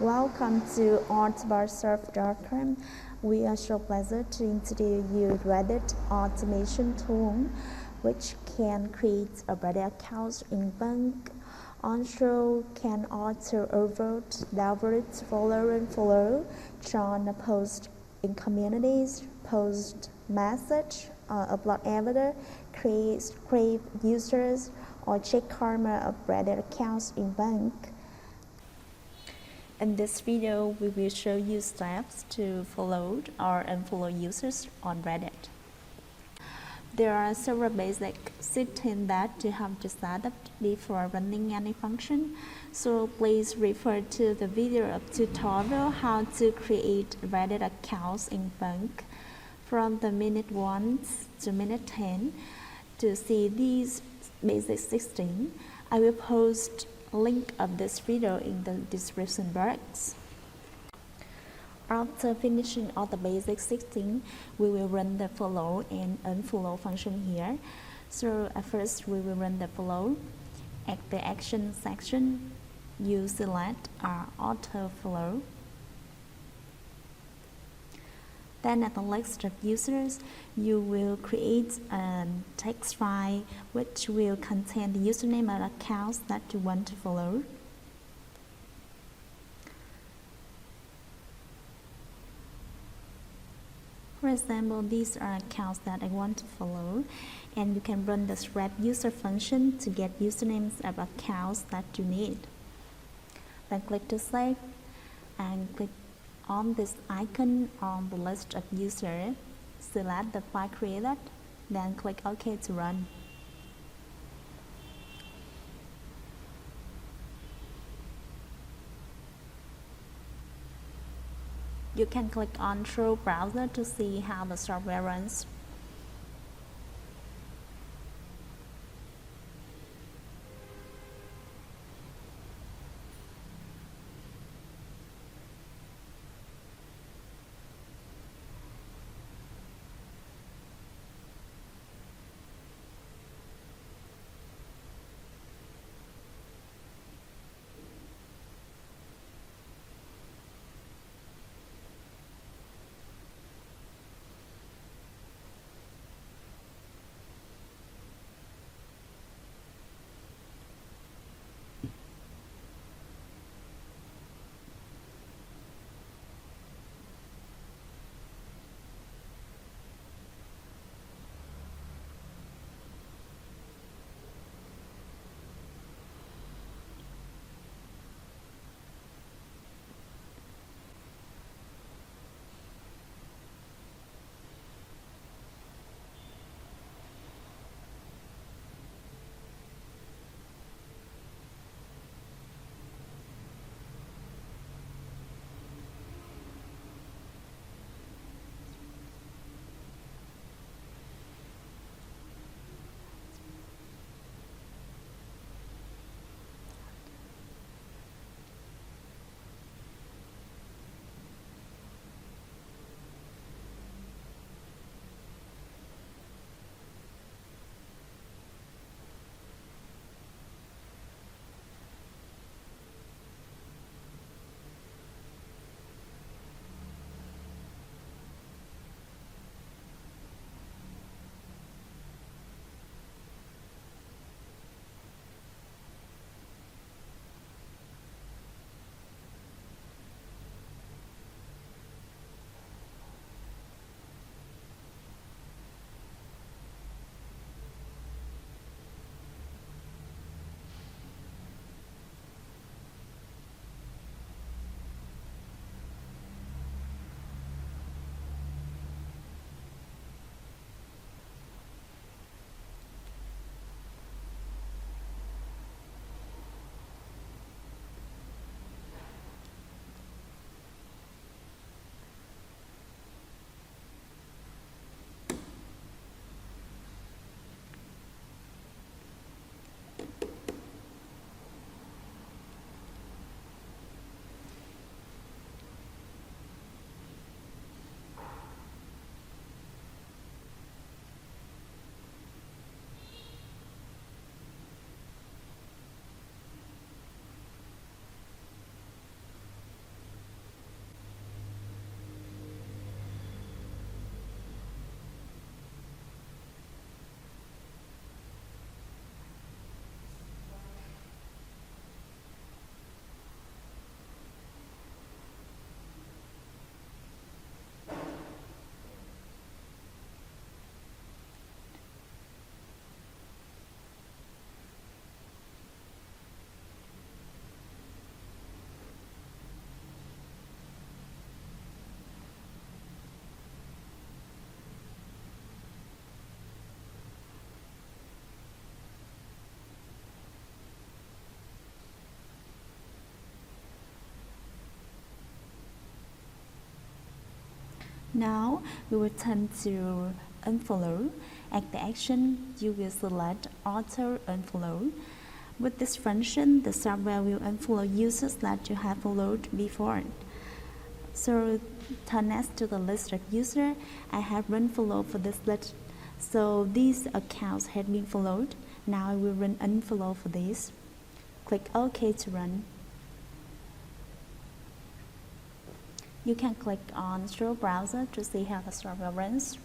Welcome to artbarsurf.com. We are so pleased to introduce you Reddit automation tool, which can create a Reddit account in bank. Also can auto upvote, downvote, follow and follow, join a post in communities, post message, upload evidence, create users, or check karma of Reddit accounts in bank. In this video, we will show you steps to follow or unfollow users on Reddit. There are several basic settings that you have to set up before running any function, so please refer to the video of tutorial how to create Reddit accounts in bank from the minute 1 to minute 10 to see these basic settings. I will post link of this video in the description box. After finishing all the basic settings, we will run the follow and unfollow function here. So at first we will run the follow. At the action section, you select auto follow. Then at the list of users, you will create a text file which will contain the username and accounts that you want to follow. For example, these are accounts that I want to follow, and you can run the swap user function to get usernames of accounts that you need. Then click to save and click on this icon on the list of users, select the file created, then click OK to run. You can click on Show Browser to see how the software runs. Now we will turn to unfollow. At the action, you will select auto unfollow. With this function, the software will unfollow users that you have followed before. So turn next to the list of users. I have run follow for this list. So these accounts have been followed. Now I will run unfollow for these. Click OK to run. You can click on Show Browser to see how the software runs.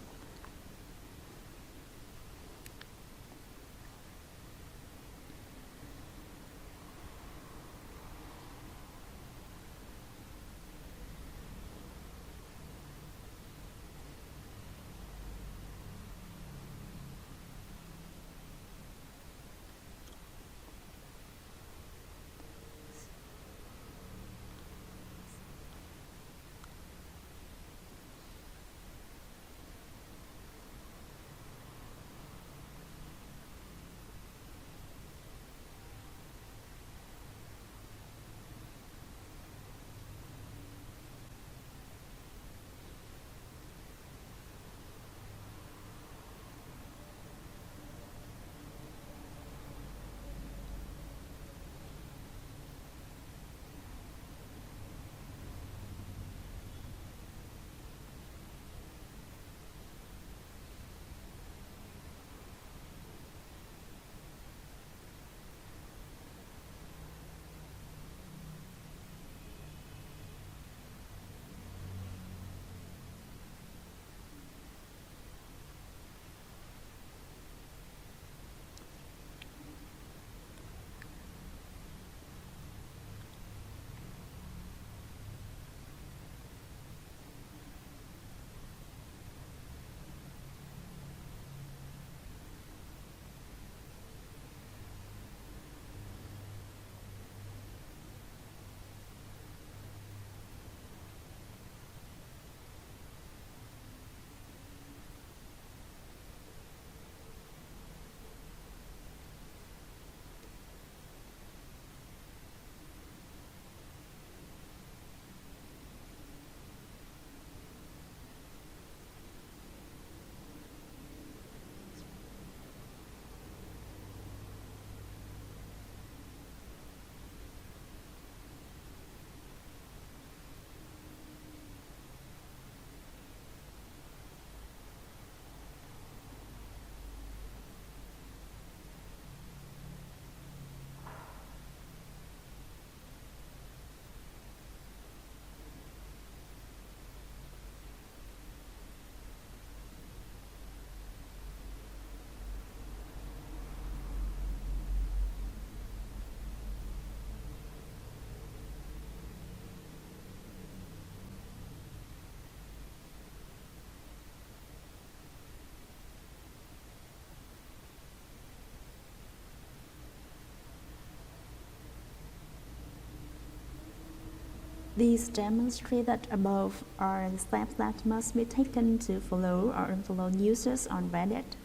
These demonstrate that above are the steps that must be taken to follow or unfollow users on Reddit.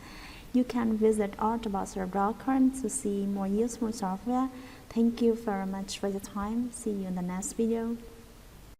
You can visit artbrowser.com to see more useful software. Thank you very much for your time. See you in the next video.